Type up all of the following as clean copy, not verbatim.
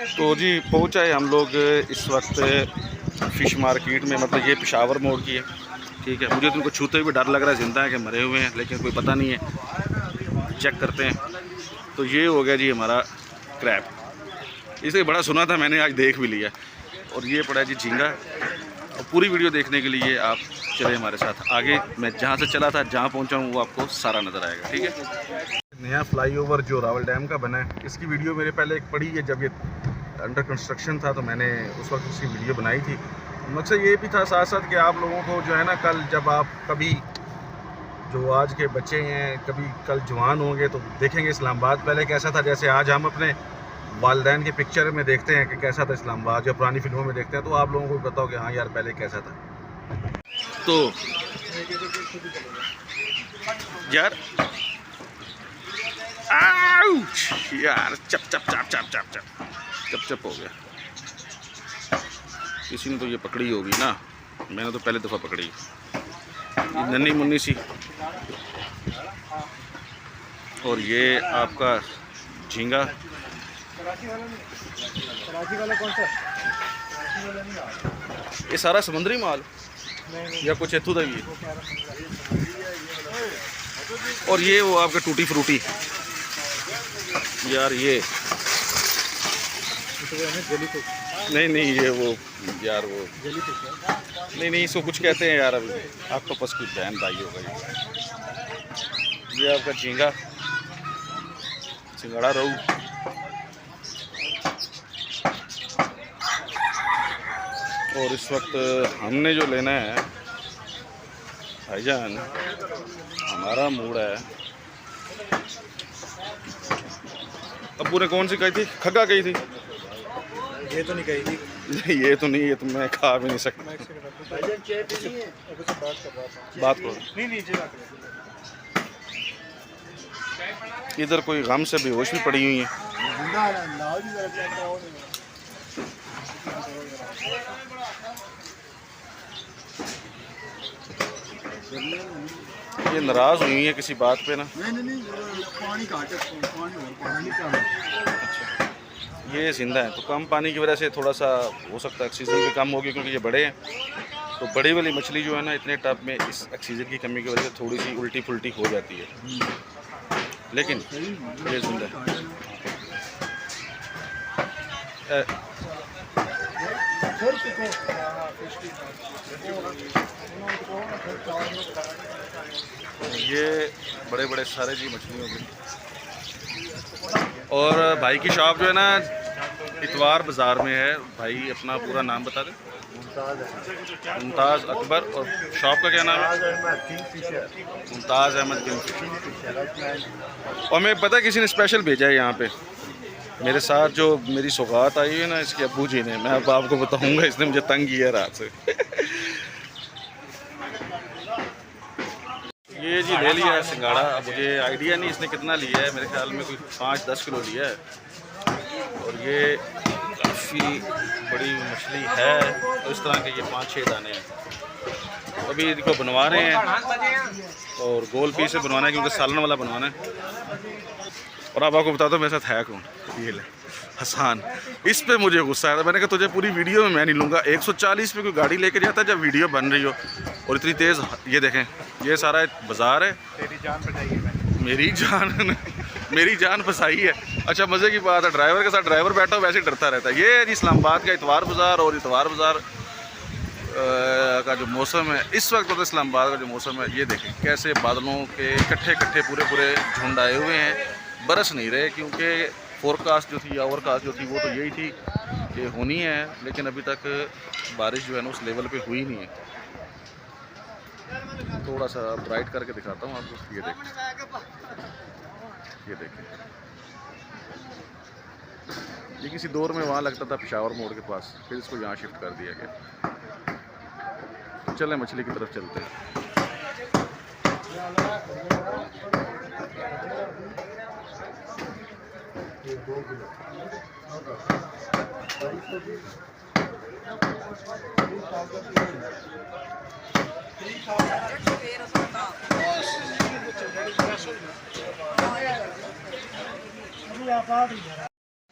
तो जी पहुँचा हम लोग इस वक्त फ़िश मार्केट में, मतलब ये पेशावर मोड़ की है, ठीक है। मुझे तो उनको छूते हुए डर लग रहा है, ज़िंदा है कि मरे हुए हैं, लेकिन कोई पता नहीं है, चेक करते हैं। तो ये हो गया जी हमारा क्रैब, इसे बड़ा सुना था मैंने, आज देख भी लिया। और ये पड़ा जी झींगा। और पूरी वीडियो देखने के लिए आप चले हमारे साथ आगे। मैं जहाँ से चला था, जहाँ पहुँचा हूँ, वो आपको सारा नज़र आएगा, ठीक है। नया फ्लाईओवर जो रावल डैम का बना है, इसकी वीडियो मेरे पहले एक पड़ी है, जब ये अंडर कंस्ट्रक्शन था, तो मैंने उस वक्त उसकी वीडियो बनाई थी। मकसद ये भी था साथ साथ कि आप लोगों को जो है ना, कल जब आप कभी जो आज के बच्चे हैं, कभी कल जवान होंगे तो देखेंगे इस्लामाबाद पहले कैसा था। जैसे आज हम अपने वालिदैन के पिक्चर में देखते हैं कि कैसा था इस्लामाबाद, जो पुरानी फिल्मों में देखते हैं, तो आप लोगों को भी बताओ कि हाँ यार पहले कैसा था। तो यार यार चप चप चप चप चप चप चप चप हो गया। किसी ने तो ये पकड़ी होगी ना, मैंने तो पहले दफ़ा पकड़ी, ये नन्ही मुन्नी सी। और ये आपका झींगा। ये सारा समुद्री माल या कुछ एथू दा भी है। और ये वो आपका टूटी फ्रूटी यार, ये नहीं नहीं, ये वो यार वो नहीं, इसको कुछ कहते हैं यार, अभी आपको बस कुछ बहन भाई होगा। ये आपका झींगा, सिंगड़ा, रोहू। और इस वक्त हमने जो लेना है भाईजान, हमारा मूड है। अब्बू ने कौन सी कही थी? खग्गा कही थी? ये तो नहीं कही थी। नहीं ये तो नहीं, ये तो मैं खा भी नहीं सकता। बात करो। इधर कोई गम से बेहोश भी पड़ी हुई है। ये नाराज हुई है किसी बात पे ना। नहीं, पानी घाट है, अच्छा, ये जिंदा है तो कम पानी की वजह से थोड़ा सा हो सकता है ऑक्सीजन भी कम होगी, क्योंकि ये बड़े हैं। तो बड़ी वाली मछली जो है ना, इतने टब में इस ऑक्सीजन की कमी की वजह से थोड़ी सी उल्टी पुल्टी हो जाती है, लेकिन ये जिंदा है। ये बड़े बड़े सारे जी मछलियों की। और भाई की शॉप जो है ना, इतवार बाज़ार में है। भाई अपना पूरा नाम बता दें। मुमताज़ अकबर। और शॉप का क्या नाम है? मुमताज़ अहमद किंगफिशर। और मैं पता है किसी ने स्पेशल भेजा है यहाँ पे मेरे साथ, जो मेरी सौगात आई है ना इसके अब्बू जी ने, मैं अब आपको बताऊंगा, इसने मुझे तंग किया रात से। ये जी ले लिया है सिंगाड़ा। अब मुझे आइडिया नहीं इसने कितना लिया है, मेरे ख्याल में कोई 5-10 किलो लिया है। और ये काफ़ी बड़ी मछली है, तो इस तरह के ये 5-6 दाने हैं। अभी इनको बनवा रहे हैं, और गोल पीस से बनवाना है, क्योंकि सालन वाला बनवाना है। और अब आपको बताता हूँ मेरे साथ है कौन। ये ले हसान। इस पे मुझे गुस्सा आया था, मैंने कहा तुझे पूरी वीडियो में मैं नहीं लूँगा। 140 पे कोई गाड़ी लेके जाता है जब वीडियो बन रही हो, और इतनी तेज़। ये देखें, ये सारा बाज़ार है। तेरी जान बचाई है। मेरी जान फंसाई है। अच्छा, मज़े की बात है, ड्राइवर के साथ ड्राइवर बैठा हो वैसे ही डरता रहता है। ये है जी इस्लामाबाद का इतवार बाज़ार। और इतवार बाज़ार का जो मौसम है इस वक्त, तो इस्लामाबाद का जो मौसम है, ये देखें कैसे बादलों के इकट्ठे पूरे झुंड आए हुए हैं। बरस नहीं रहे, क्योंकि फोरकास्ट जो थी या ओवरकास्ट जो थी वो तो यही थी कि होनी है, लेकिन अभी तक बारिश जो है ना उस लेवल पे हुई नहीं है। थोड़ा सा ब्राइट करके दिखाता हूँ आपको। ये देखें, ये किसी दौर में वहाँ लगता था पेशावर मोड़ के पास, फिर इसको यहाँ शिफ्ट कर दिया गया। चलें मछली की तरफ चलते हैं।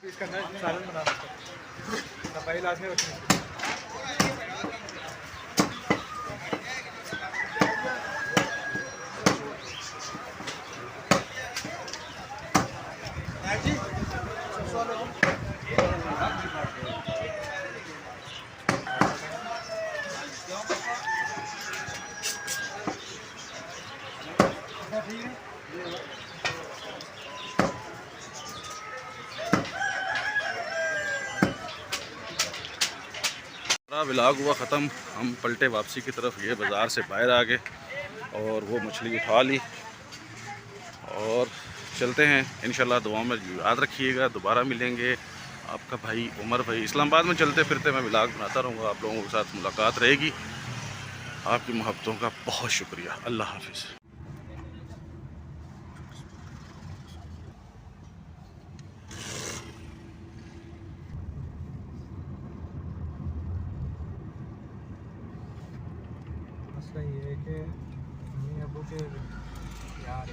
इसका सालन बना भाई लास्ट में हमारा व्लॉग हुआ ख़त्म। हम पलटे वापसी की तरफ, ये बाज़ार से बाहर आ गए और वो मछली उठा ली और चलते हैं। इंशाल्लाह दुआ में याद रखिएगा। दोबारा मिलेंगे। आपका भाई उमर भाई इस्लामाबाद में चलते फिरते मैं व्लॉग बनाता रहूँगा। आप लोगों के साथ मुलाकात रहेगी। आपकी मोहब्बतों का बहुत शुक्रिया। अल्लाह हाफिज़। मसला ये है कि मम्मी अबू के यार